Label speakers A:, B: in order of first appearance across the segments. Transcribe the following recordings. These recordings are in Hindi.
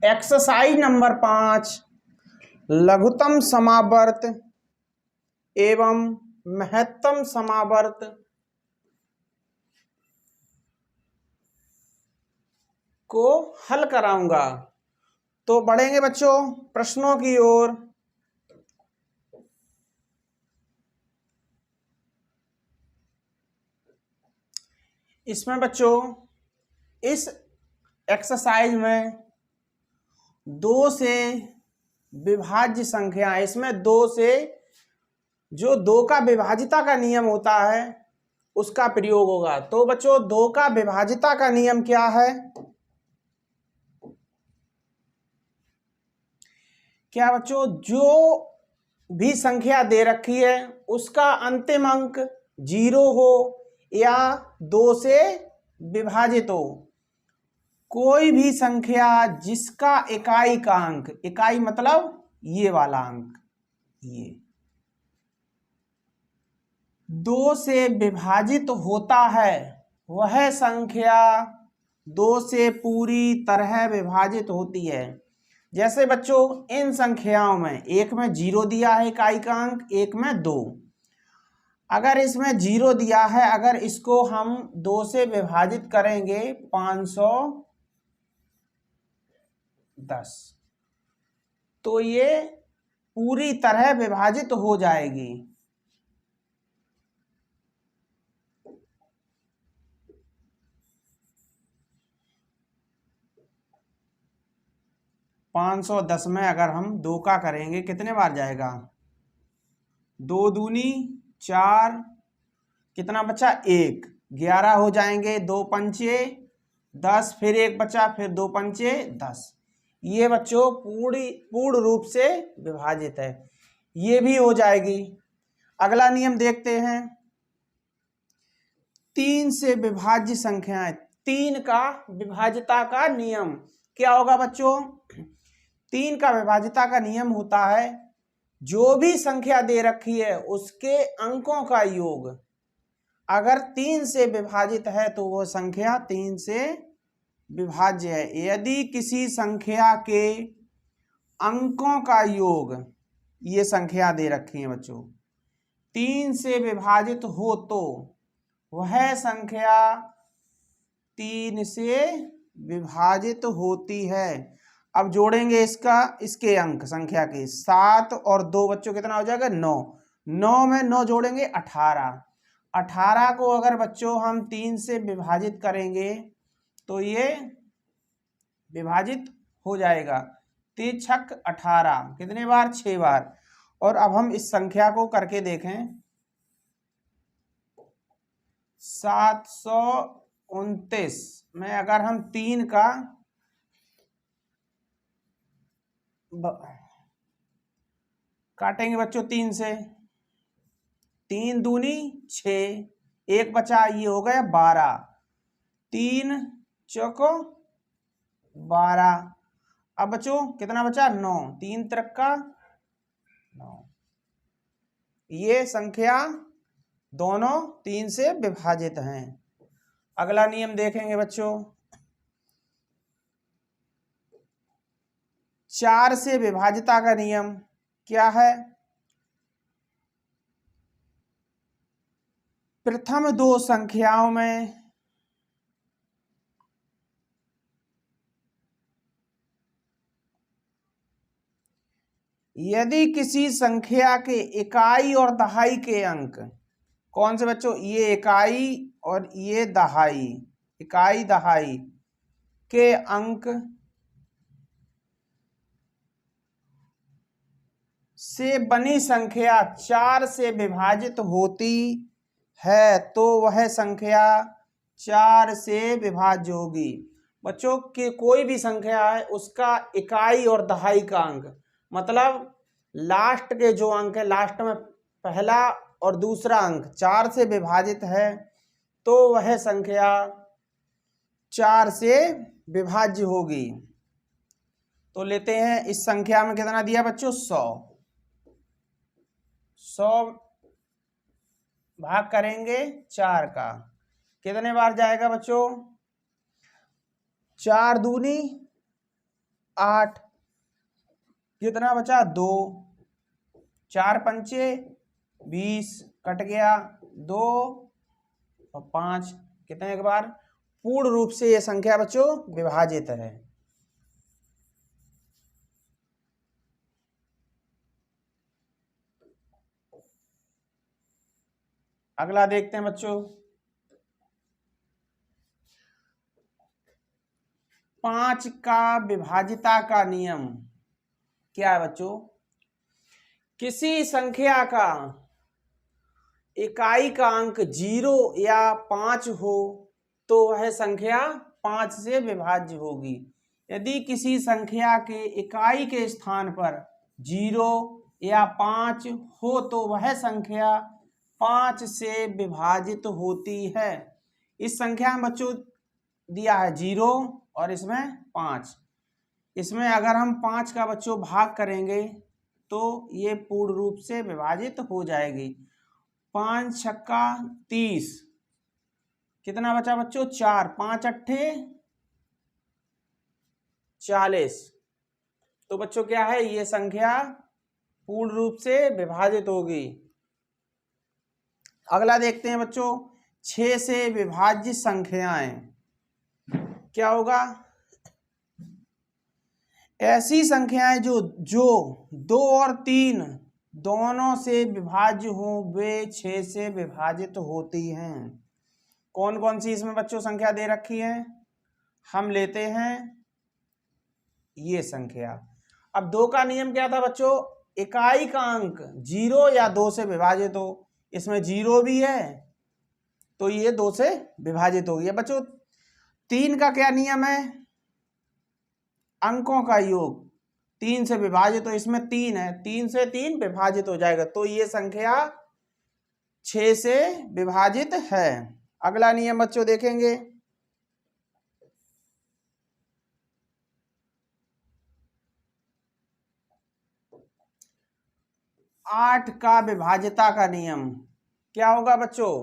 A: एक्सरसाइज नंबर 5 लघुत्तम समावर्त एवं महत्तम समावर्त को हल कराऊंगा। तो बढ़ेंगे बच्चों प्रश्नों की ओर। इसमें बच्चों इस एक्सरसाइज में 2 से विभाज्य संख्या, इसमें 2 से जो 2 का विभाजिता का नियम होता है उसका प्रयोग होगा। तो बच्चों 2 का विभाजिता का नियम क्या है? क्या बच्चों, जो भी संख्या दे रखी है उसका अंतिम अंक 0 हो या 2 से विभाजित हो, कोई भी संख्या जिसका इकाई का अंक, इकाई मतलब ये वाला अंक, ये 2 से विभाजित होता है, वह संख्या 2 से पूरी तरह विभाजित होती है। जैसे बच्चों इन संख्याओं में एक में 0 दिया है इकाई का अंक, एक में 2। अगर इसमें 0 दिया है, अगर इसको हम 2 से विभाजित करेंगे 510, तो ये पूरी तरह विभाजित हो जाएगी। पाँच सौ 10 में अगर हम 2 का करेंगे कितने बार जाएगा? 2 दूनी 4, कितना बचा? 1, 11 हो जाएंगे। 2 पंचे 10, फिर 1 बचा, फिर 2 पंचे 10। ये बच्चों पूर्ण रूप से विभाजित है, ये भी हो जाएगी। अगला नियम देखते हैं। 3 से विभाज्य संख्याएं, 3 का विभाजिता का नियम क्या होगा बच्चों? 3 का विभाजिता का नियम होता है जो भी संख्या दे रखी है उसके अंकों का योग। अगर 3 से विभाजित है तो वो संख्या 3 से विभाज्य है। यदि किसी संख्या के अंकों का योग, ये संख्या दे रखी है बच्चों, 3 से विभाजित हो तो वह संख्या 3 से विभाजित होती है। अब जोड़ेंगे इसके अंक संख्या के 7 और 2 बच्चों कितना हो जाएगा? 9। 9 में 9 जोड़ेंगे 18। 18 को अगर बच्चों हम 3 से विभाजित करेंगे तो ये विभाजित हो जाएगा। 3 छक 18, कितने बार? 6 बार। और अब हम इस संख्या को करके देखें। 729 में अगर हम 3 का काटेंगे बच्चों 3 से, 3 दूनी 6, 1 बचा, ये हो गया 12। 3 चौको 12। अब बच्चों कितना बचा? 9। 3 त्रिका 9। ये संख्या दोनों 3 से विभाजित हैं। अगला नियम देखेंगे बच्चों। 4 से विभाजिता का नियम क्या है? प्रथम 2 संख्याओं में यदि किसी संख्या के इकाई और दहाई के अंक, कौन से बच्चों? ये इकाई और ये दहाई, इकाई दहाई के अंक से बनी संख्या 4 से विभाजित होती है तो वह संख्या 4 से विभाज्य होगी। बच्चों के कोई भी संख्या है उसका इकाई और दहाई का अंक, मतलब लास्ट के जो अंक है, लास्ट में पहला और दूसरा अंक 4 से विभाजित है तो वह संख्या 4 से विभाज्य होगी। तो लेते हैं इस संख्या में कितना दिया बच्चों? 100 भाग करेंगे 4 का, कितने बार जाएगा बच्चों? 4 दूनी 8, कितना बचा 2, 4 पंचे 20, कट गया 2 और 5, कितने एक बार पूर्ण रूप से ये संख्या बच्चों विभाजित है। अगला देखते हैं बच्चों, 5 का विभाजिता का नियम क्या है बच्चों? किसी संख्या का इकाई का अंक 0 या 5 हो तो वह संख्या 5 से विभाज्य होगी। यदि किसी संख्या के इकाई के स्थान पर 0 या 5 हो तो वह संख्या 5 से विभाजित होती है। इस संख्या में बच्चों दिया है 0 और इसमें 5। इसमें अगर हम 5 का बच्चों भाग करेंगे तो ये पूर्ण रूप से विभाजित हो जाएगी। 5 छक्का 30, कितना बचा बच्चों 4, 5 अट्ठे 40। तो बच्चों क्या है, ये संख्या पूर्ण रूप से विभाजित होगी। अगला देखते हैं बच्चों, 6 से विभाज्य संख्याएं क्या होगा? ऐसी संख्याएं जो 2 और 3 दोनों से विभाज्य हो वे 6 से विभाजित होती हैं। कौन कौन सी इसमें बच्चों संख्या दे रखी है? हम लेते हैं ये संख्या। अब 2 का नियम क्या था बच्चों? इकाई का अंक 0 या 2 से विभाजित हो। इसमें 0 भी है तो ये 2 से विभाजित हो गया। बच्चों 3 का क्या नियम है? अंकों का योग 3 से विभाजित, तो इसमें 3 है, 3 से 3 विभाजित हो जाएगा तो ये संख्या 6 से विभाजित है। अगला नियम बच्चों देखेंगे, 8 का विभाजिता का नियम क्या होगा बच्चों?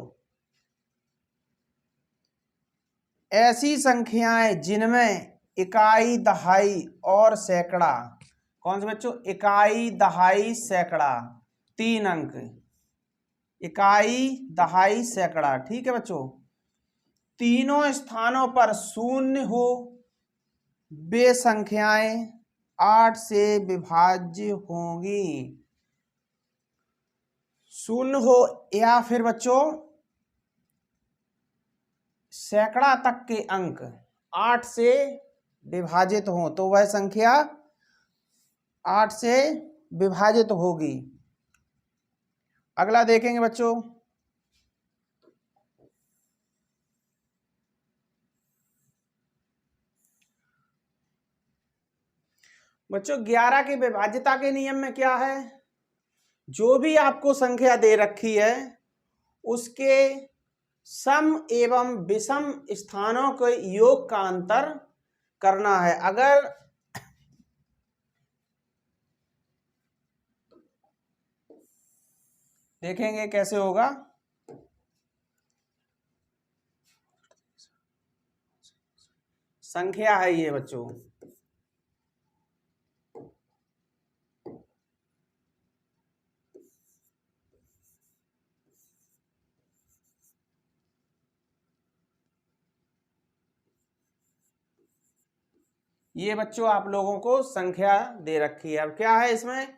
A: ऐसी संख्याएं जिनमें इकाई, दहाई और सैकड़ा, कौन से बच्चों? इकाई, दहाई, सैकड़ा, 3 अंक, इकाई, दहाई, सैकड़ा, ठीक है बच्चों। तीनों स्थानों पर 0 हो वे संख्याएं 8 से विभाज्य होंगी। 0 हो या फिर बच्चों सैकड़ा तक के अंक 8 से विभाजित हो तो वह संख्या 8 से विभाजित होगी। अगला देखेंगे बच्चों, बच्चों 11 की विभाज्यता के नियम में क्या है? जो भी आपको संख्या दे रखी है उसके सम एवं विषम स्थानों के योग का अंतर करना है। अगर देखेंगे कैसे होगा, संख्या है ये बच्चों, ये बच्चों आप लोगों को संख्या दे रखी है। अब क्या है इसमें,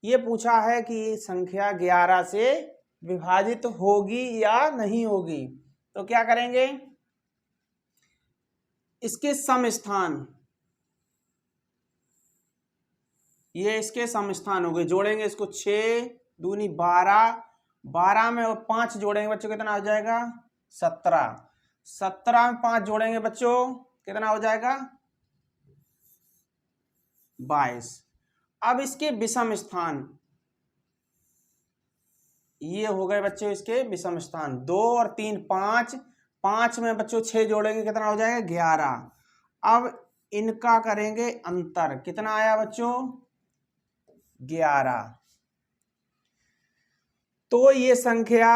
A: ये पूछा है कि संख्या 11 से विभाजित होगी या नहीं होगी। तो क्या करेंगे, इसके सम स्थान, ये इसके सम स्थान हो गए, जोड़ेंगे इसको 6 दूनी 12, 12 में 5 जोड़ेंगे बच्चों कितना हो जाएगा 17, 17 में 5 जोड़ेंगे बच्चों कितना हो जाएगा 22। अब इसके विषम स्थान, ये हो गए बच्चों इसके विषम स्थान, 2 और 3 5, 5 में बच्चों 6 जोड़ेंगे कितना हो जाएगा 11। अब इनका करेंगे अंतर, कितना आया बच्चों 11। तो ये संख्या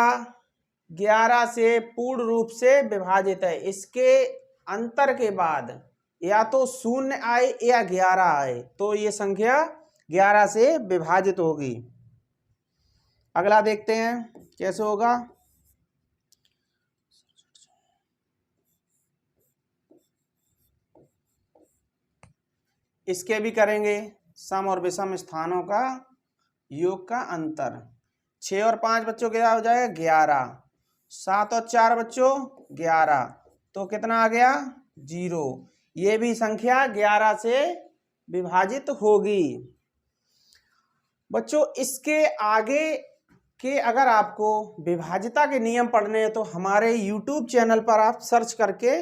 A: 11 से पूर्ण रूप से विभाजित है। इसके अंतर के बाद या तो 0 आए या 11 आए, तो ये संख्या 11 से विभाजित होगी। अगला देखते हैं कैसे होगा। इसके भी करेंगे, सम और विषम स्थानों का योग का अंतर। 6 और 5 बच्चों क्या हो जाएगा 11, 7 और 4 बच्चों 11, तो कितना आ गया 0। ये भी संख्या 11 से विभाजित होगी। बच्चों इसके आगे के अगर आपको विभाज्यता के नियम पढ़ने हैं तो हमारे YouTube चैनल पर आप सर्च करके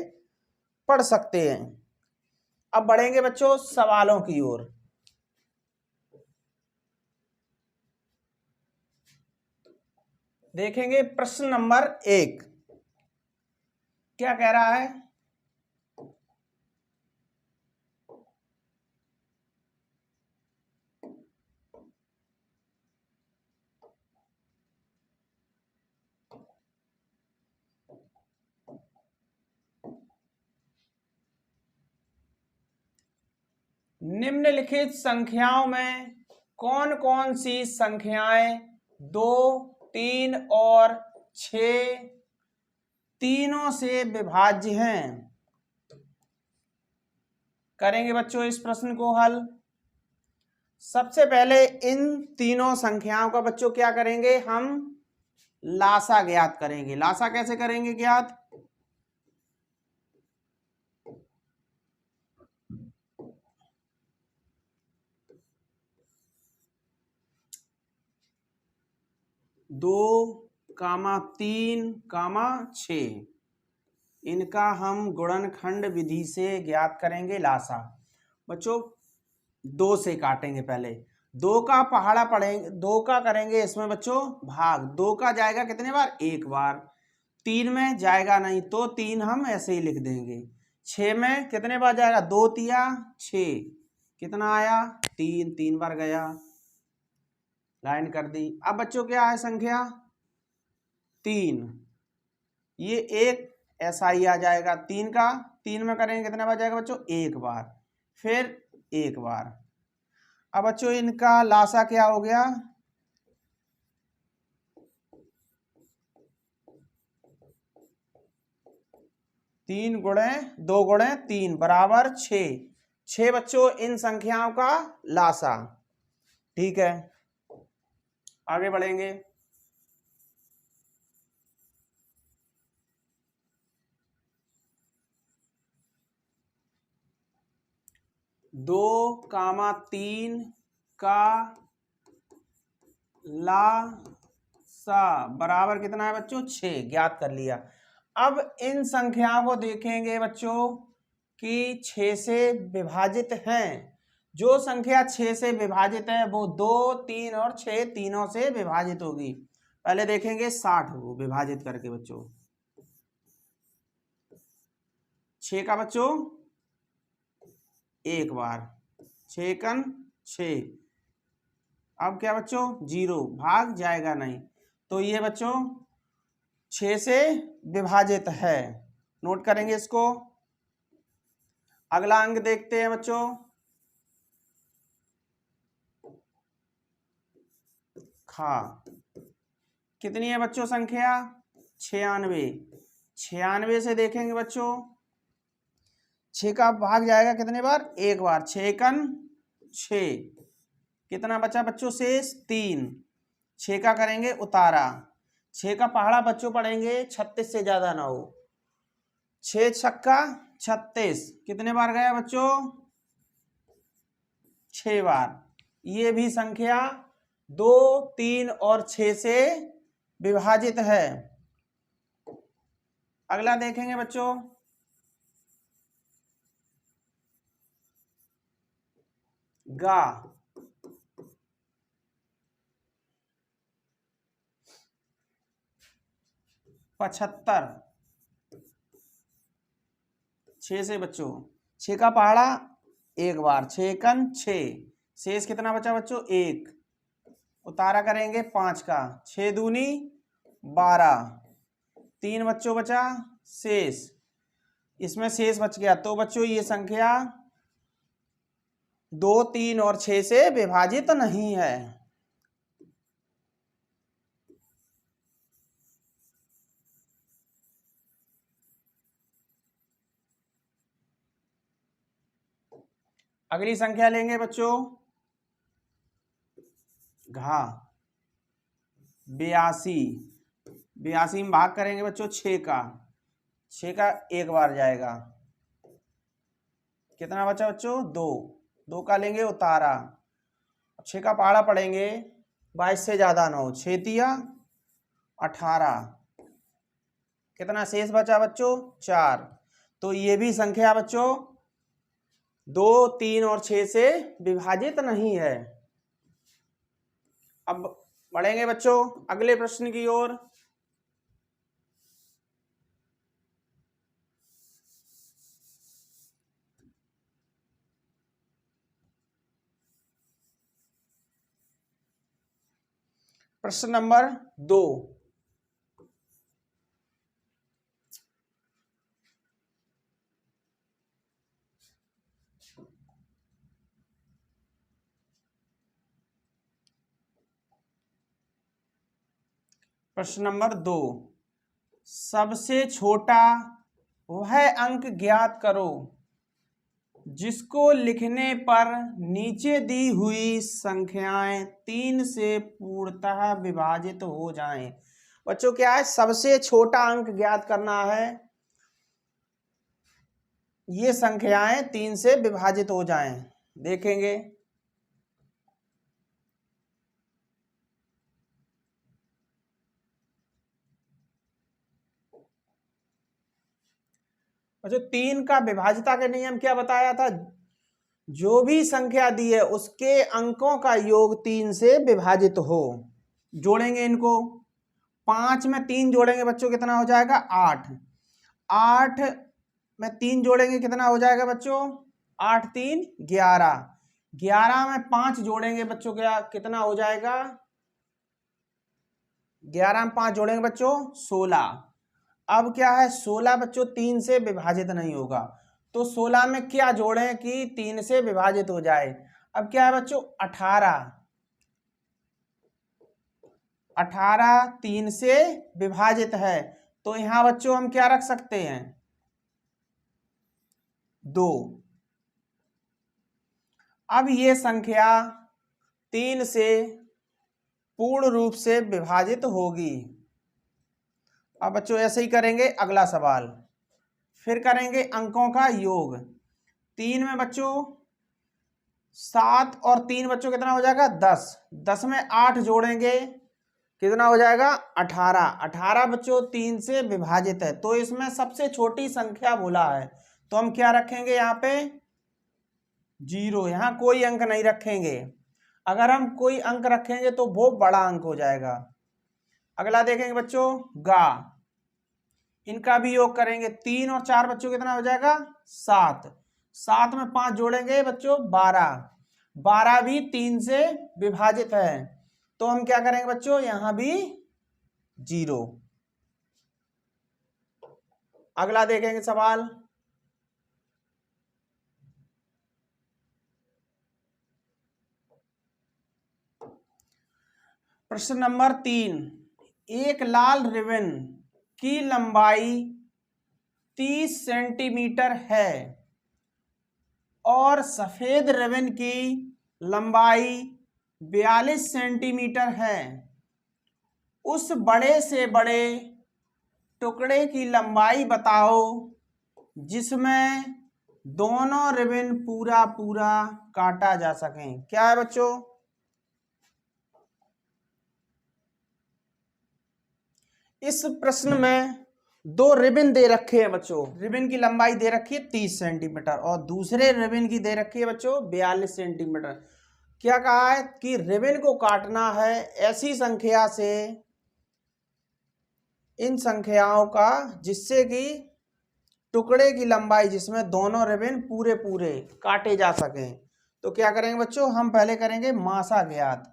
A: पढ़ सकते हैं। अब बढ़ेंगे बच्चों सवालों की ओर। देखेंगे प्रश्न नंबर 1 क्या कह रहा है। निम्नलिखित संख्याओं में कौन कौन सी संख्याएं 2, 3 और 6 तीनों से विभाज्य हैं। करेंगे बच्चों इस प्रश्न को हल। सबसे पहले इन तीनों संख्याओं का बच्चों क्या करेंगे, हम लासा ज्ञात करेंगे। लासा कैसे करेंगे ज्ञात, दो कामा 3 कामा 6 इनका हम गुणनखंड विधि से ज्ञात करेंगे लासा। बच्चों 2 से काटेंगे, पहले 2 का पहाड़ा पढ़ेंगे, 2 का करेंगे इसमें बच्चों भाग। 2 का जाएगा कितने बार, एक बार। 3 में जाएगा नहीं तो 3 हम ऐसे ही लिख देंगे। 6 में कितने बार जाएगा, 2 तिया 6, कितना आया 3, 3 बार गया, लाइन कर दी। अब बच्चों क्या है संख्या 3, ये एक ऐसा ही आ जाएगा। 3 का 3 में करेंगे कितने बार जाएगा बच्चों, एक बार, फिर एक बार। अब बच्चों इनका लासा क्या हो गया, तीन गुणे 2 गुणे 3 बराबर 6। 6 बच्चों इन संख्याओं का लासा। ठीक है आगे बढ़ेंगे। दो कामा 3 का लासा बराबर कितना है बच्चों 6, ज्ञात कर लिया। अब इन संख्याओं को देखेंगे बच्चों कि 6 से विभाजित हैं। जो संख्या 6 से विभाजित है वो 2, 3 और 6 तीनों से विभाजित होगी। पहले देखेंगे 60 को विभाजित करके बच्चों। 6 का बच्चों एक बार, 6 कन 6, अब क्या बच्चों 0, भाग जाएगा नहीं, तो ये बच्चों 6 से विभाजित है। नोट करेंगे इसको। अगला अंक देखते हैं बच्चों, खा कितनी है बच्चों संख्या 96। 96 से देखेंगे बच्चों 6 का भाग जाएगा कितने बार, एक बार, 6 कन 6, कितना बचा बच्चों शेष 3। 6 का करेंगे उतारा, 6 का पहाड़ा बच्चों पढ़ेंगे 36 से ज्यादा ना हो। 6 छक्का 36, कितने बार गया बच्चों 6 बार। ये भी संख्या 2, 3 और 6 से विभाजित है। अगला देखेंगे बच्चों, गा 75, 6 से बच्चों 6 का पहाड़ा एक बार, 6 कन 6, शेष कितना बचा बच्चों 1, उतारा करेंगे 5 का, 6 दूनी 12, 3 बच्चों बचा शेष, इसमें शेष बच गया। तो बच्चों ये संख्या 2, 3 और 6 से विभाजित नहीं है। अगली संख्या लेंगे बच्चों घा 82। 82 में भाग करेंगे बच्चों 6 का, 6 का एक बार जाएगा, कितना बचा बच्चों 2, 2 का लेंगे उतारा, 6 का पहाड़ा पढ़ेंगे 22 से ज्यादा 9, 6 तिया 18, कितना शेष बचा बच्चों 4। तो ये भी संख्या बच्चों 2, 3 और 6 से विभाजित नहीं है। अब बढ़ेंगे बच्चों अगले प्रश्न की ओर। प्रश्न नंबर 2। प्रश्न नंबर 2, सबसे छोटा वह अंक ज्ञात करो जिसको लिखने पर नीचे दी हुई संख्याएं 3 से पूर्णतः विभाजित हो जाएं। बच्चों क्या है, सबसे छोटा अंक ज्ञात करना है, ये संख्याएं 3 से विभाजित हो जाएं। देखेंगे बच्चों 3 का विभाजिता का नियम क्या बताया था, जो भी संख्या दी है उसके अंकों का योग 3 से विभाजित हो। जोड़ेंगे इनको, 5 में 3 जोड़ेंगे बच्चों कितना हो जाएगा 8, 8 में 3 जोड़ेंगे कितना हो जाएगा बच्चों 8 3 11, 11 में 5 जोड़ेंगे बच्चों क्या कितना हो जाएगा, 11 में 5 जोड़ेंगे बच्चों 16। अब क्या है 16 बच्चों 3 से विभाजित नहीं होगा, तो 16 में क्या जोड़ें कि 3 से विभाजित हो जाए। अब क्या है बच्चों 18, 18 3 से विभाजित है, तो यहां बच्चों हम क्या रख सकते हैं 2। अब ये संख्या 3 से पूर्ण रूप से विभाजित होगी। अब बच्चों ऐसे ही करेंगे अगला सवाल, फिर करेंगे अंकों का योग। 3 में बच्चों 7 और 3 बच्चों कितना हो जाएगा 10, 10 में 8 जोड़ेंगे कितना हो जाएगा 18, 18 बच्चों 3 से विभाजित है, तो इसमें सबसे छोटी संख्या बोला है, तो हम क्या रखेंगे यहाँ पे 0, यहाँ कोई अंक नहीं रखेंगे। अगर हम कोई अंक रखेंगे तो वो बड़ा अंक हो जाएगा। अगला देखेंगे बच्चों गा, इनका भी योग करेंगे, 3 और 4 बच्चों कितना हो जाएगा 7, 7 में 5 जोड़ेंगे बच्चों 12, 12 भी 3 से विभाजित है, तो हम क्या करेंगे बच्चों यहां भी 0। अगला देखेंगे सवाल, प्रश्न नंबर 3, एक लाल रिबन की लंबाई 30 सेंटीमीटर है और सफेद रिबन की लंबाई 42 सेंटीमीटर है, उस बड़े से बड़े टुकड़े की लंबाई बताओ जिसमें दोनों रिबन पूरा पूरा काटा जा सके। क्या है बच्चों, इस प्रश्न में 2 रिबन दे रखे हैं बच्चों, रिबन की लंबाई दे रखी है 30 सेंटीमीटर और दूसरे रिबन की दे रखी है बच्चों 42 सेंटीमीटर। क्या कहा है कि रिबन को काटना है ऐसी संख्या से, इन संख्याओं का जिससे कि टुकड़े की लंबाई जिसमें दोनों रिबन पूरे पूरे काटे जा सकें। तो क्या करेंगे बच्चों, हम पहले करेंगे मासा ज्ञात।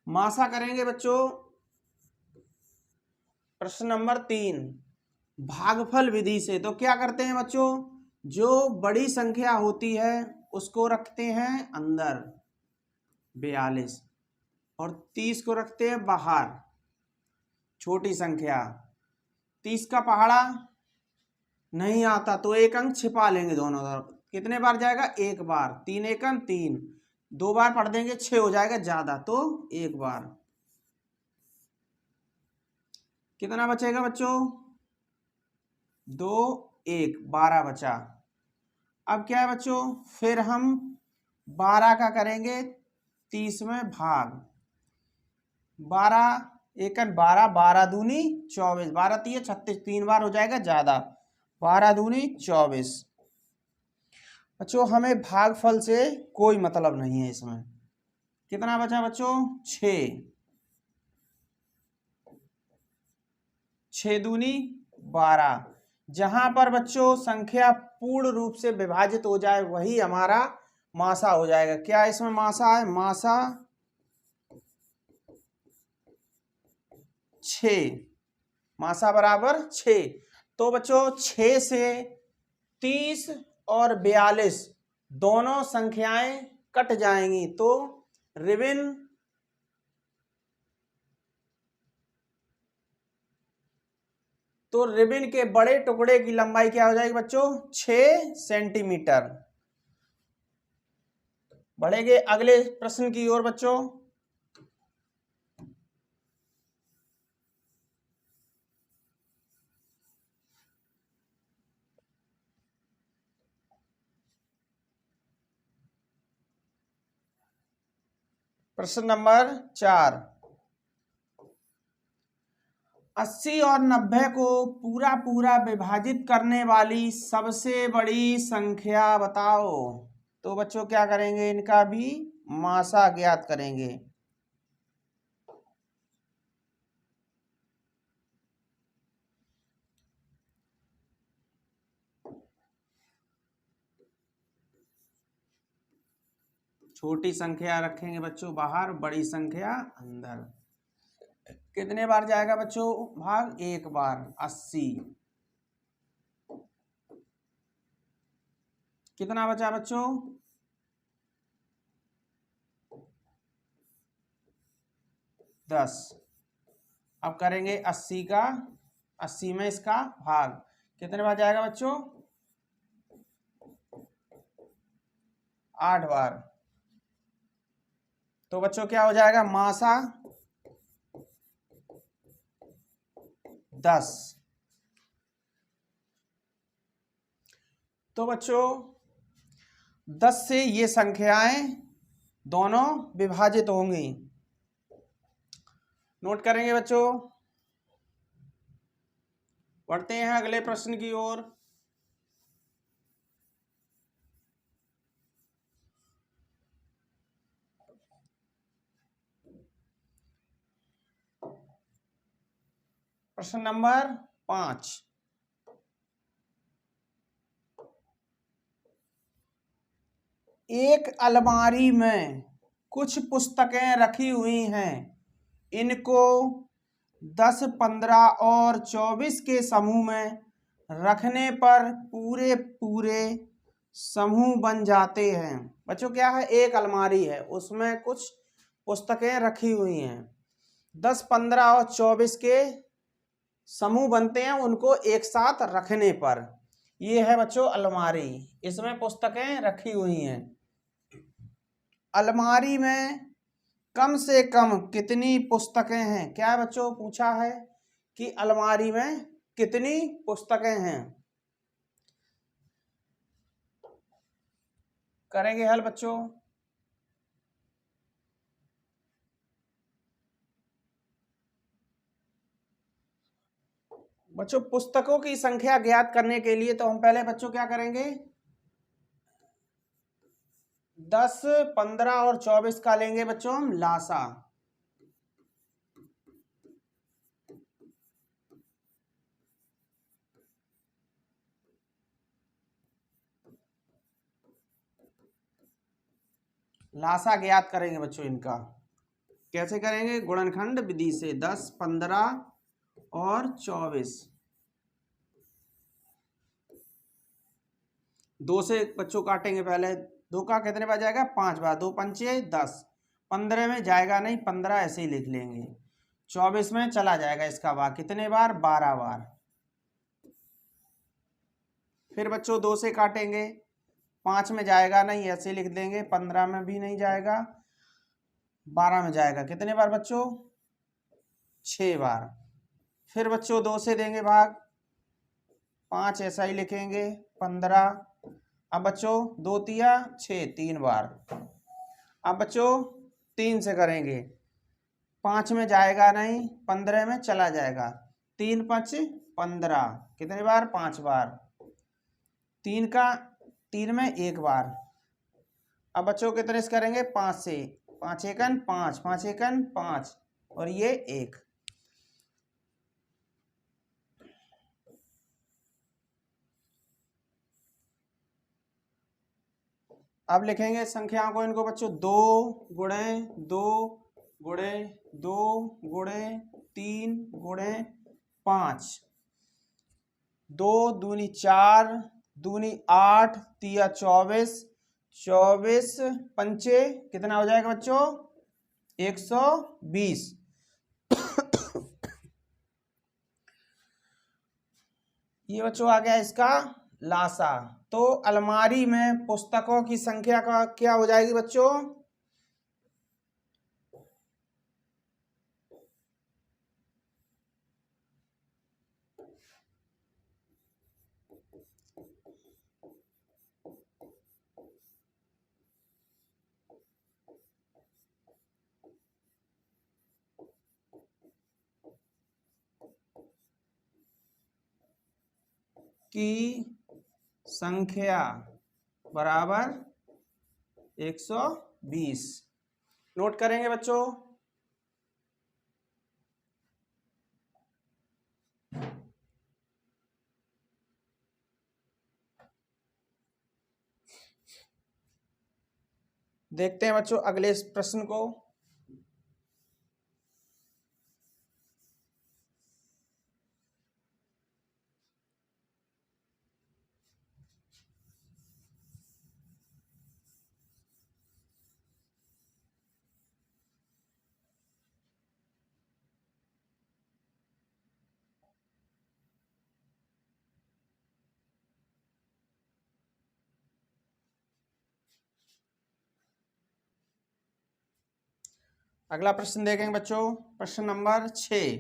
A: मासा करेंगे बच्चों प्रश्न नंबर 3, भागफल विधि से। तो क्या करते हैं बच्चों, जो बड़ी संख्या होती है उसको रखते हैं अंदर 42 और 30 को रखते हैं बाहर, छोटी संख्या। 30 का पहाड़ा नहीं आता तो एक अंक छिपा लेंगे दोनों तरफ। कितने बार जाएगा, एक बार। 3 एकम 3, 2 बार पढ़ देंगे 6 हो जाएगा ज्यादा, तो एक बार। कितना बचेगा बच्चों, 2 1 12 बचा। अब क्या है बच्चों, फिर हम 12 का करेंगे 30 में भाग। 12 एकन 12, 12 दूनी 24, 12 3 36, 3 बार हो जाएगा ज्यादा, 12 दूनी 24। बच्चों हमें भागफल से कोई मतलब नहीं है इसमें। कितना बचा बच्चों, 6, 6 दूनी 12। जहां पर बच्चों संख्या पूर्ण रूप से विभाजित हो जाए वही हमारा मासा हो जाएगा। क्या इसमें मासा है, मासा 6, मासा बराबर 6। तो बच्चों 6 से 30 और 42 दोनों संख्याएं कट जाएंगी, तो रिबन के बड़े टुकड़े की लंबाई क्या हो जाएगी बच्चों, 6 सेंटीमीटर। बढ़ेंगे अगले प्रश्न की ओर बच्चों। प्रश्न नंबर 4, 80 और 90 को पूरा पूरा विभाजित करने वाली सबसे बड़ी संख्या बताओ। तो बच्चों क्या करेंगे, इनका भी मासा ज्ञात करेंगे। छोटी संख्या रखेंगे बच्चों बाहर, बड़ी संख्या अंदर। कितने बार जाएगा बच्चों भाग, एक बार, 80। कितना बचा बच्चों, 10। अब करेंगे 80 का, 80 में इसका भाग। कितने बार जाएगा बच्चों, 8 बार। तो बच्चों क्या हो जाएगा, मासा 10। तो बच्चों 10 से ये संख्याएं दोनों विभाजित होंगी। नोट करेंगे बच्चों। बढ़ते हैं अगले प्रश्न की ओर। प्रश्न नंबर 5, एक अलमारी में कुछ पुस्तकें रखी हुई हैं। इनको 10, 15 और 24 के समूह में रखने पर पूरे पूरे समूह बन जाते हैं। बच्चों क्या है, एक अलमारी है उसमें कुछ पुस्तकें रखी हुई हैं, 10, 15 और 24 के समूह बनते हैं उनको एक साथ रखने पर। ये है बच्चों अलमारी, इसमें पुस्तकें रखी हुई हैं। अलमारी में कम से कम कितनी पुस्तकें हैं। क्या है बच्चों, पूछा है कि अलमारी में कितनी पुस्तकें हैं। करेंगे हल बच्चों। बच्चों पुस्तकों की संख्या ज्ञात करने के लिए तो हम पहले बच्चों क्या करेंगे, 10, 15 और 24 का लेंगे बच्चों हम लासा। लासा ज्ञात करेंगे बच्चों इनका। कैसे करेंगे, गुणनखंड विधि से। 10, 15 और 24। 2 से बच्चों काटेंगे पहले, 2 का कितने बार जाएगा 5 बार, 2 पंचे 10, 15 में जाएगा नहीं, 15 ऐसे ही लिख लेंगे। 24 में चला जाएगा इसका बार, कितने बार 12 बार। फिर बच्चों 2 से काटेंगे, 5 में जाएगा नहीं, ऐसे लिख देंगे, 15 में भी नहीं जाएगा, 12 में जाएगा, कितने बार बच्चों 6 बार। फिर बच्चों 2 से देंगे भाग, 5 ऐसा ही लिखेंगे, 15। अब बच्चों 2 तिया 6, 3 बार। अब बच्चों 3 से करेंगे, 5 में जाएगा नहीं, 15 में चला जाएगा, 3 5 15, कितने बार 5 बार। 3 में 1 बार। अब बच्चों कितने से करेंगे 5 से, 5 एकन 5, 5 एकन 5 और ये 1। अब लिखेंगे संख्याओं को, इनको बच्चों 2 गुणे 2 गुणे 2 गुणे 3 गुणे 5, 2 दूनी 4, दूनी 8, तिया 24, 24 पंचे कितना हो जाएगा बच्चों 120। ये बच्चों आ गया इसका लासा। तो अलमारी में पुस्तकों की संख्या का क्या हो जाएगी बच्चों, की संख्या बराबर 120। नोट करेंगे बच्चों। देखते हैं बच्चों अगले प्रश्न को। अगला प्रश्न देखेंगे बच्चों, प्रश्न नंबर 6।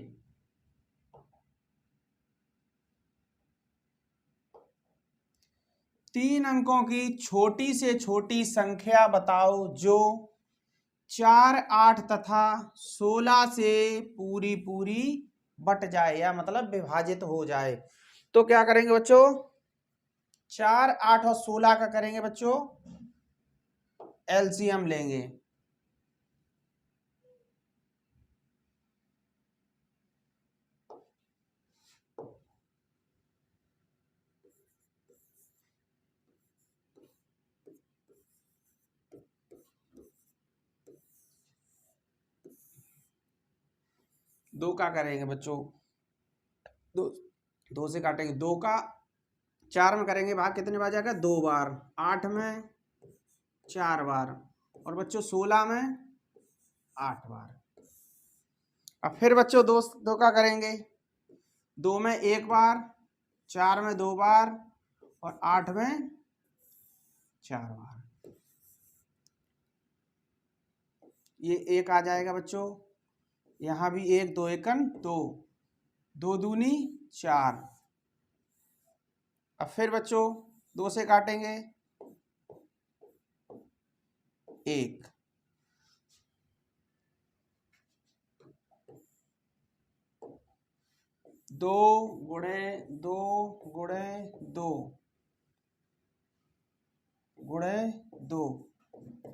A: तीन अंकों की छोटी से छोटी संख्या बताओ जो 4, 8 तथा 16 से पूरी पूरी बट जाए, या मतलब विभाजित हो जाए। तो क्या करेंगे बच्चों, 4, 8 और 16 का करेंगे बच्चों एलसीएम लेंगे। दो का करेंगे बच्चों, दो से काटेंगे, 2 का 4 में करेंगे भाग, कितने बार जाएगा 2 बार, 8 में 4 बार और बच्चों 16 में 8 बार। अब फिर बच्चों 2 का करेंगे, 2 में 1 बार, 4 में 2 बार और 8 में 4 बार। ये 1 आ जाएगा बच्चों, यहाँ भी 1, 2 एकन 2, 2 दूनी 4। अब फिर बच्चों 2 से काटेंगे 1, 2 गुणे 2 गुणे 2 गुणे 2,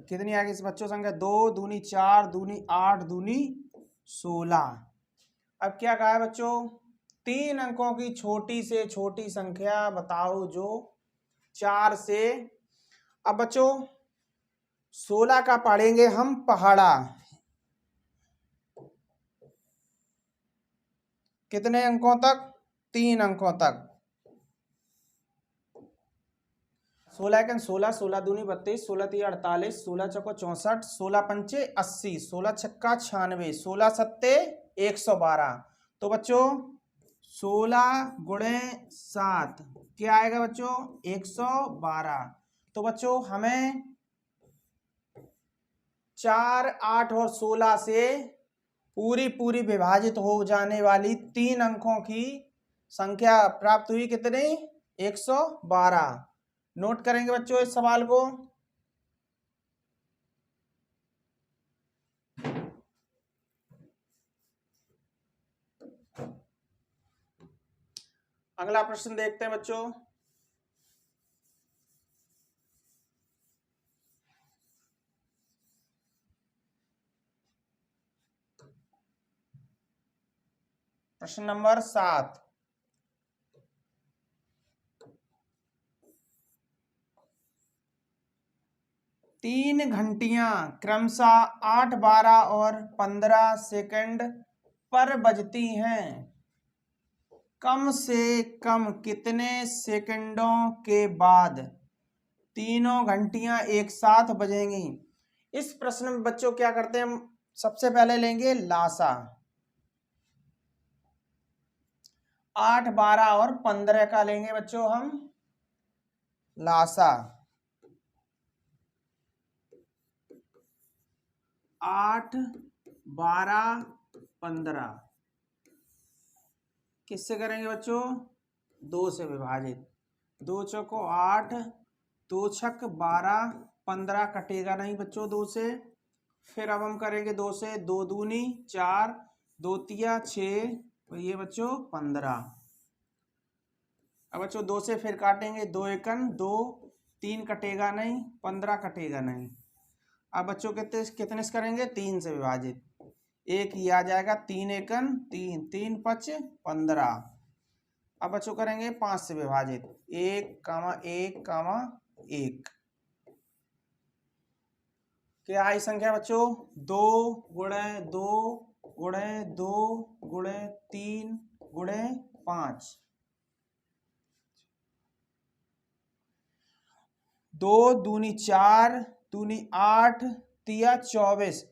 A: कितनी आ गई इस बच्चों संख्या 2 दूनी 4, दूनी 8, दूनी 16। अब क्या कहा है बच्चों, 3 अंकों की छोटी से छोटी संख्या बताओ जो 4 से, अब बच्चों 16 का पढ़ेंगे हम पहाड़ा, कितने अंकों तक? 3 अंकों तक। 16 एकन 16, 16 दूनी 32, 16 तिया 48, 16 चौको 64, 16 पंचे 80, 16 छक्का 96, 16 सत्ते 112। तो बच्चों 16 गुणे 7 क्या आएगा बच्चों? 112। तो बच्चों हमें 4, 8 और 16 से पूरी विभाजित हो जाने वाली 3 अंकों की संख्या प्राप्त हुई। कितनी? 112। नोट करेंगे बच्चों इस सवाल को। अगला प्रश्न देखते हैं बच्चों। प्रश्न नंबर 7। तीन घंटियां क्रमशः 8, 12 और 15 सेकंड पर बजती हैं। कम से कम कितने सेकंडों के बाद तीनों घंटियां एक साथ बजेंगी? इस प्रश्न में बच्चों क्या करते हैं, हम सबसे पहले लेंगे लासा। 8, 12 और 15 का लेंगे बच्चों हम लासा। 8, 12, 15 किससे करेंगे बच्चों? 2 से विभाजित। 2 चौको 8, 2 छक 12, 15 कटेगा नहीं बच्चों 2 से। फिर अब हम करेंगे 2 से। 2 दूनी 4, 2 तिया 6, तो ये बच्चों 15। अब बच्चों 2 से फिर काटेंगे। 2 एकन 2, 3 कटेगा नहीं, 15 कटेगा नहीं। अब बच्चों कितने से करेंगे? 3 से विभाजित। एक ही आ जाएगा। 3 एकन 3, 3 5 15। अब बच्चों करेंगे 5 से विभाजित। 1, 1, 1। क्या आई संख्या बच्चों? 2 गुणे 2 गुणे 2 गुणे 3 गुणे 5। 2 दूनी 4, दूनी 8, तिया 24।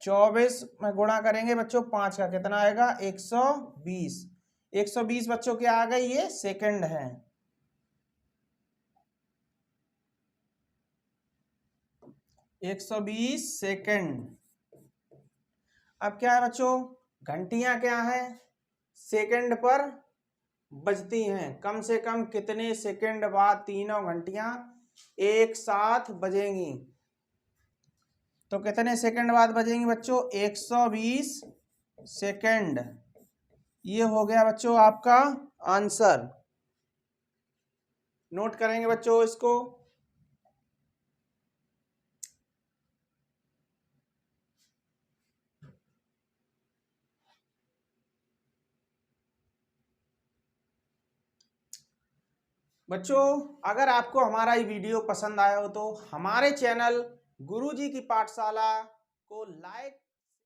A: 24 में गुणा करेंगे बच्चों 5 का, कितना आएगा? 120। 120 बच्चों क्या आ गई? ये सेकंड है। एक 120 सेकंड। अब क्या है बच्चों? घंटियां क्या है? सेकंड पर बजती हैं। कम से कम कितने सेकंड बाद तीनों घंटियां एक साथ बजेंगी? तो कितने सेकंड बाद बजेंगी बच्चों? 120 सेकंड। ये हो गया बच्चों आपका आंसर। नोट करेंगे बच्चों इसको। बच्चों अगर आपको हमारा ये वीडियो पसंद आया हो तो हमारे चैनल गुरुजी की पाठशाला को लाइक